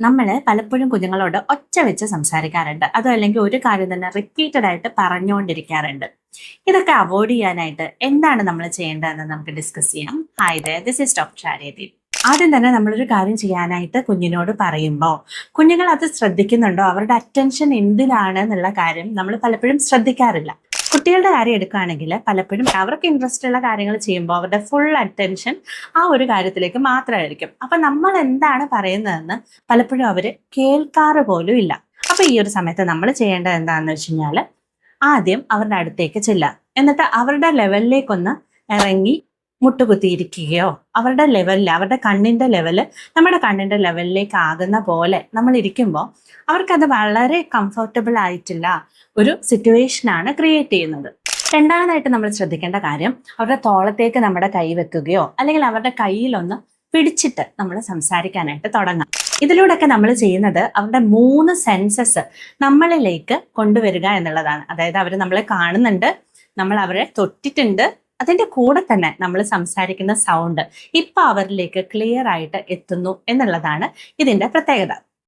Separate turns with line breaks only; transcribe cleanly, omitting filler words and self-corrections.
നമ്മൾ പലപ്പോഴും കുഞ്ഞുങ്ങളോട് ഒച്ച വെച്ച് സംസാരിക്കാറുണ്ട്. അതും അല്ലെങ്കിൽ ഒരു കാര്യം തന്നെ റിപ്പീറ്റഡ് ആയിട്ട് പറഞ്ഞുകൊണ്ടിരിക്കാറുണ്ട്. ഇതൊക്കെ അവോയ്ഡ് ചെയ്യാനായിട്ട് എന്താണ് നമ്മൾ ചെയ്യേണ്ടതെന്ന് നമുക്ക് ഡിസ്കസ് ചെയ്യാം. ഹായ് ദേ, ദിസ് ഈസ് ഡോക്ടർ ആര്യദീപ്. ആദ്യം തന്നെ നമ്മളൊരു കാര്യം ചെയ്യാനായിട്ട് കുഞ്ഞിനോട് പറയുമ്പോൾ കുഞ്ഞുങ്ങൾ അത് ശ്രദ്ധിക്കുന്നുണ്ടോ, അവരുടെ അറ്റൻഷൻ എന്തിനാണ് എന്നുള്ള കാര്യം നമ്മൾ പലപ്പോഴും ശ്രദ്ധിക്കാറില്ല. കുട്ടികളുടെ കാര്യം എടുക്കുകയാണെങ്കിൽ പലപ്പോഴും അവർക്ക് ഇൻട്രസ്റ്റ് ഉള്ള കാര്യങ്ങൾ ചെയ്യുമ്പോൾ അവരുടെ ഫുൾ അറ്റൻഷൻ ആ ഒരു കാര്യത്തിലേക്ക് മാത്രമായിരിക്കും. അപ്പൊ നമ്മൾ എന്താണ് പറയുന്നതെന്ന് പലപ്പോഴും അവര് കേൾക്കാറ് പോലും ഇല്ല. അപ്പൊ ഈ ഒരു സമയത്ത് നമ്മൾ ചെയ്യേണ്ടത് എന്താണെന്ന് വെച്ച് കഴിഞ്ഞാൽ ആദ്യം അവരുടെ അടുത്തേക്ക് ചെല്ലുക. എന്നിട്ട് അവരുടെ ലെവലിലേക്കൊന്ന് ഇറങ്ങി മുട്ടുകുത്തിയിരിക്കുകയോ, അവരുടെ ലെവലിൽ, അവരുടെ കണ്ണിന്റെ ലെവല് നമ്മുടെ കണ്ണിന്റെ ലെവലിലേക്ക് ആകുന്ന പോലെ നമ്മൾ ഇരിക്കുമ്പോൾ അവർക്കത് വളരെ കംഫർട്ടബിൾ ആയിട്ടുള്ള ഒരു സിറ്റുവേഷനാണ് ക്രിയേറ്റ് ചെയ്യുന്നത്. രണ്ടാമതായിട്ട് നമ്മൾ ശ്രദ്ധിക്കേണ്ട കാര്യം, അവരുടെ തോളത്തേക്ക് നമ്മുടെ കൈ വെക്കുകയോ അല്ലെങ്കിൽ അവരുടെ കയ്യിലൊന്ന് പിടിച്ചിട്ട് നമ്മൾ സംസാരിക്കാനായിട്ട് തുടങ്ങാം. ഇതിലൂടെയൊക്കെ നമ്മൾ ചെയ്യുന്നത് അവരുടെ 3 സെൻസസ് നമ്മളിലേക്ക് കൊണ്ടുവരിക എന്നുള്ളതാണ്. അതായത് അവർ നമ്മളെ കാണുന്നുണ്ട്, നമ്മൾ അവരെ തൊട്ടിട്ടുണ്ട്, അതിന്റെ കൂടെ തന്നെ നമ്മൾ സംസാരിക്കുന്ന സൗണ്ട് ഇപ്പൊ അവരിലേക്ക് ക്ലിയർ ആയിട്ട് എത്തുന്നു എന്നുള്ളതാണ് ഇതിന്റെ പ്രത്യേകത.